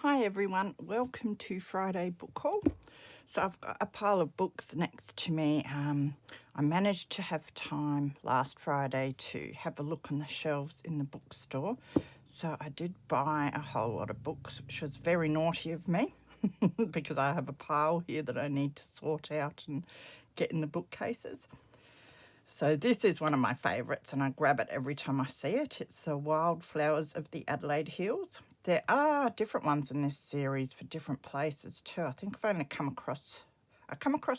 Hi everyone, welcome to Friday Book Haul. So I've got a pile of books next to me. I managed to have time last Friday to have a look on the shelves in the bookstore. So I did buy a whole lot of books, which was very naughty of me because I have a pile here that I need to sort out and get in the bookcases. So this is one of my favourites and I grab it every time I see it. It's the Wildflowers of the Adelaide Hills. There are different ones in this series for different places too. I think I've only come across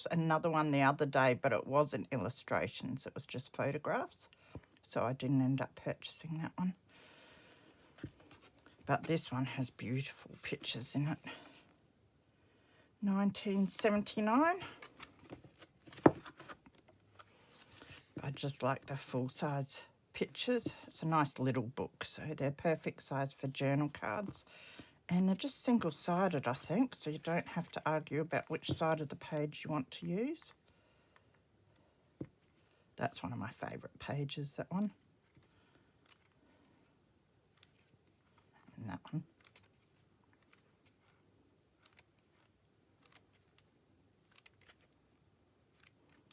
another one the other day, but it wasn't illustrations, it was just photographs. So I didn't end up purchasing that one. But this one has beautiful pictures in it. 1979. I just like the full-size pictures. It's a nice little book, so they're perfect size for journal cards. And they're just single-sided, I think, so you don't have to argue about which side of the page you want to use. That's one of my favourite pages, that one. And that one.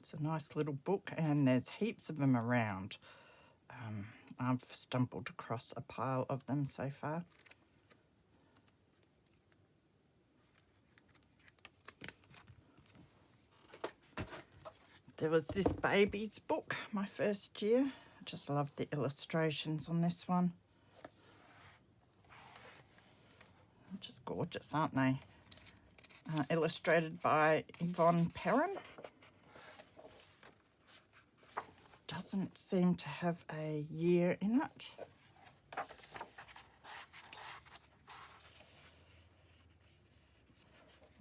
It's a nice little book, and there's heaps of them around. I've stumbled across a pile of them so far. There was this baby's book, my first year. I just loved the illustrations on this one. Just gorgeous, aren't they? Illustrated by Yvonne Perrin. Doesn't seem to have a year in it.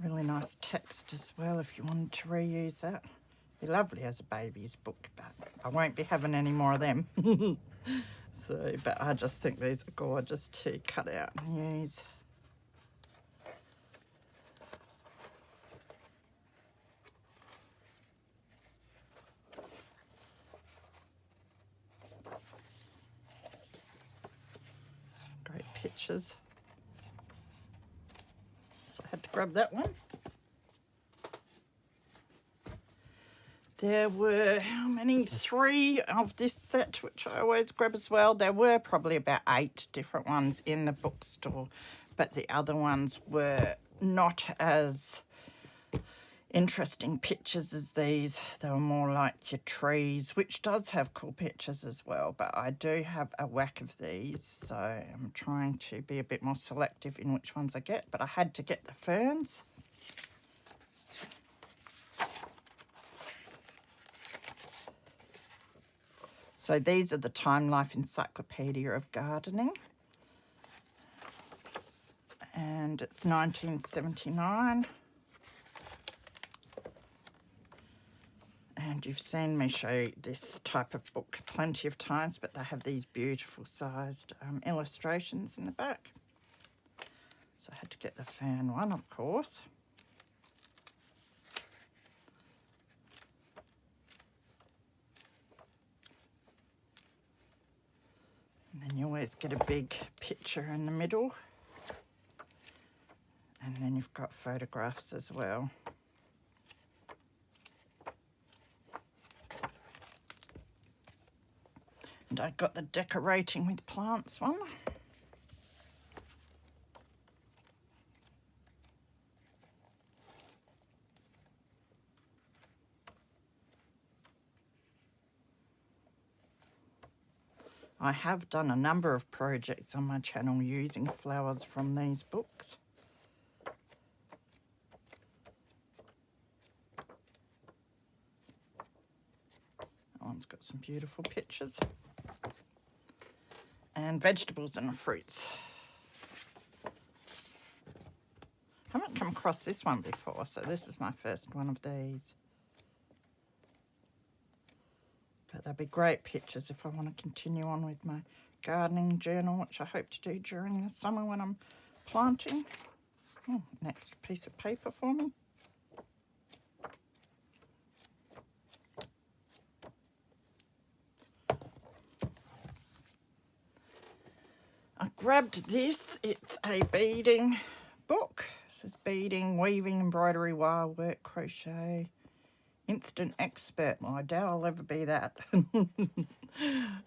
Really nice text as well if you wanted to reuse that. Be lovely as a baby's book, but I won't be having any more of them. But I just think these are gorgeous to cut out and use. Great pictures. So I had to grab that one. There were, how many? 3 of this set, which I always grab as well. There were probably about 8 different ones in the bookstore, but the other ones were not as interesting pictures as these. They were more like your trees, which does have cool pictures as well, but I do have a whack of these, so I'm trying to be a bit more selective in which ones I get, but I had to get the ferns. So these are the Time Life Encyclopedia of Gardening. And it's 1979. And you've seen me show this type of book plenty of times, but they have these beautiful sized illustrations in the back. So I had to get the fern one, of course. And then you always get a big picture in the middle. And then you've got photographs as well. And I got the Decorating with Plants one. I have done a number of projects on my channel using flowers from these books. That one's got some beautiful pictures. And vegetables and fruits. Haven't come across this one before, so this is my first one of these. But they'll be great pictures if I want to continue on with my gardening journal, which I hope to do during the summer when I'm planting. Oh, next piece of paper for me. I grabbed this. It's a Beading says beading, weaving, embroidery, wire work, crochet. Instant expert. Well, I doubt I'll ever be that.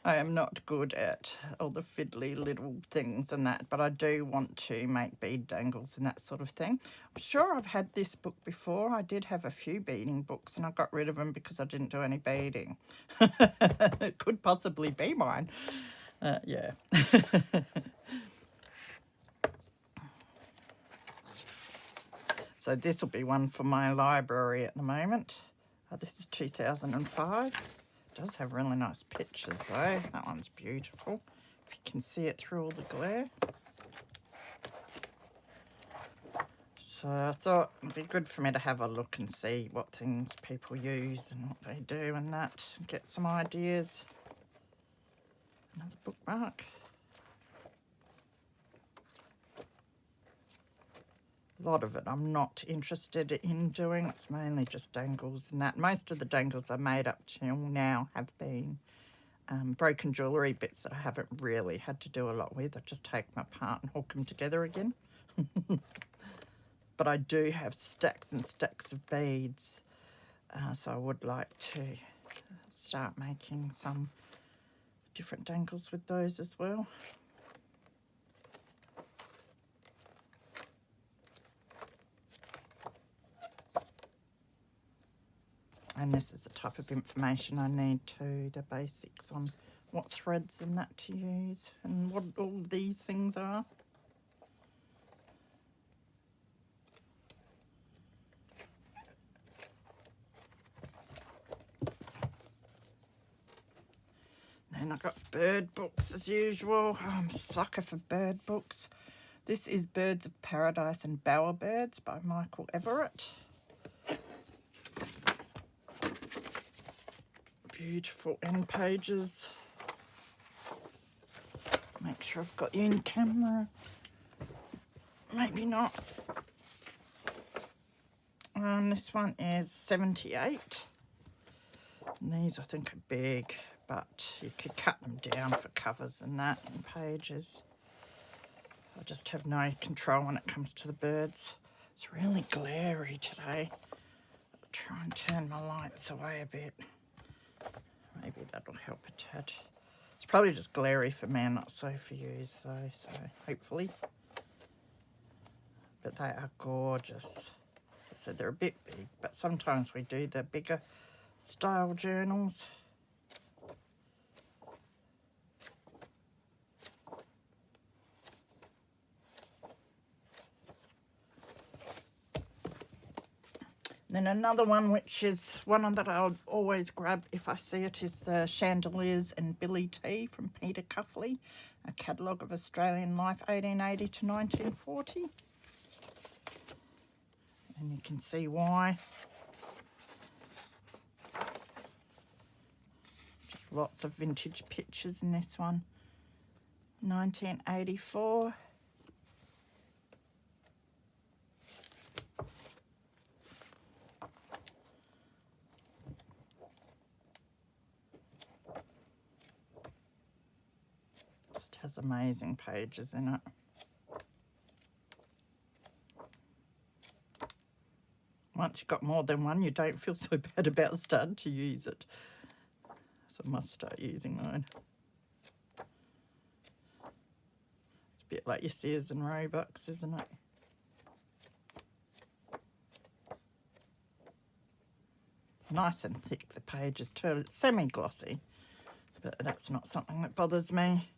I am not good at all the fiddly little things and that, but I do want to make bead dangles and that sort of thing. I'm sure I've had this book before. I did have a few beading books and I got rid of them because I didn't do any beading. It could possibly be mine. Yeah. So this will be one for my library at the moment. This is 2005. It does have really nice pictures though. That one's beautiful. If you can see it through all the glare. So I thought it'd be good for me to have a look and see what things people use and what they do and that. And get some ideas. Another bookmark. A lot of it I'm not interested in doing. It's mainly just dangles and that. Most of the dangles I made up till now have been broken jewellery bits that I haven't really had to do a lot with. I just take them apart and hook them together again. But I do have stacks and stacks of beads. So I would like to start making some different dangles with those as well. And this is the type of information I need too, the basics on what threads and that to use and what all these things are. Then I've got bird books as usual. Oh, I'm a sucker for bird books. This is Birds of Paradise and Bowerbirds by Michael Everett. Beautiful end pages. Make sure I've got you in camera. Maybe not. This one is 78. And these I think are big, but you could cut them down for covers and that and pages. I just have no control when it comes to the birds. It's really glary today. I'll try and turn my lights away a bit. Maybe that'll help a tad. It's probably just glary for me and not so for you, so hopefully. But they are gorgeous. So they're a bit big, but sometimes we do the bigger style journals. Then another one, which is one that I'll always grab if I see it, is the Chandeliers and Billy Tea from Peter Cuffley, a catalogue of Australian life 1880 to 1940. And you can see why. Just lots of vintage pictures in this one. 1984. Just has amazing pages in it. Once you've got more than one, you don't feel so bad about starting to use it. So I must start using mine. It's a bit like your Sears and Roebucks, isn't it? Nice and thick, the pages too. It's semi-glossy, but that's not something that bothers me.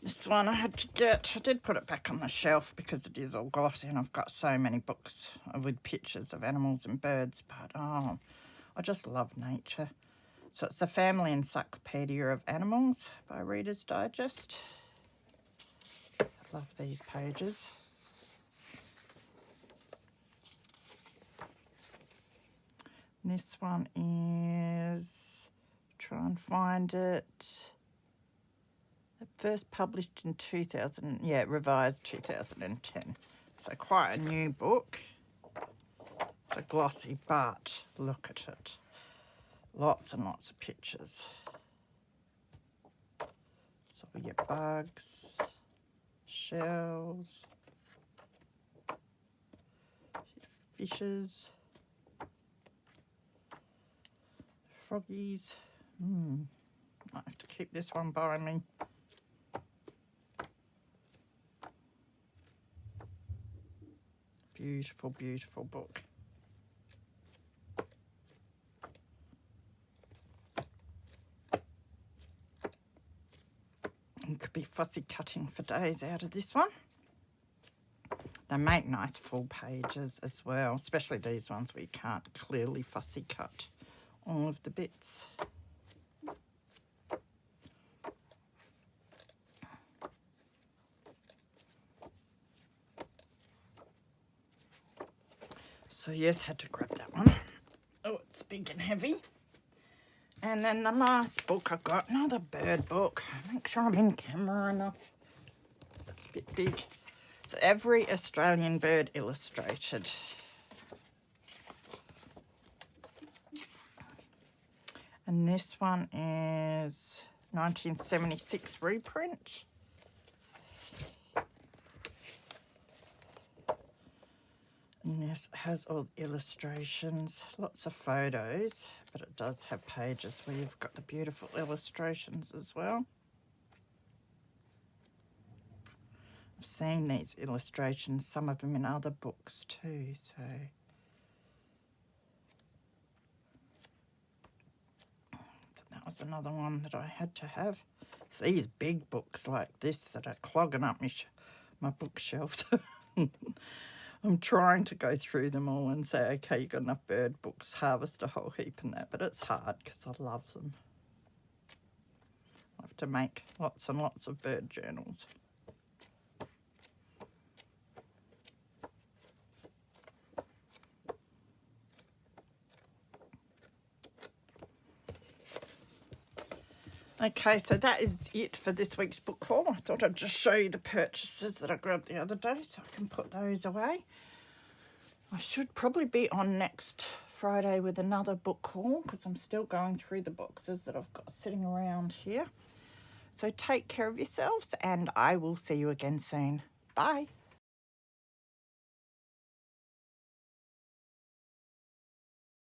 This one I had to get. I did put it back on the shelf because it is all glossy and I've got so many books with pictures of animals and birds, but oh, I just love nature. So it's the Family Encyclopedia of Animals by Reader's Digest. I love these pages. This one is, try and find it. First published in 2000, yeah, revised 2010. So quite a new book. It's a glossy, but look at it. Lots and lots of pictures. So your bugs, shells, fishes, froggies. Might have to keep this one by me. Beautiful, beautiful book. You could be fussy cutting for days out of this one. They make nice full pages as well, especially these ones where you can't clearly fussy cut all of the bits. So yes, had to grab that one. Oh, it's big and heavy. And then the last book I got, another bird book. Make sure I'm in camera enough. It's a bit big. It's Every Australian Bird Illustrated. And this one is 1976 reprint. And this has all the illustrations, lots of photos, but it does have pages where you've got the beautiful illustrations as well. I've seen these illustrations, some of them in other books too, so. That was another one that I had to have. It's these big books like this that are clogging up my bookshelves. I'm trying to go through them all and say, okay, you've got enough bird books, harvest a whole heap and that, but it's hard because I love them. I have to make lots and lots of bird journals. Okay, so that is it for this week's book haul. I thought I'd just show you the purchases that I grabbed the other day so I can put those away. I should probably be on next Friday with another book haul because I'm still going through the boxes that I've got sitting around here. So take care of yourselves and I will see you again soon. Bye.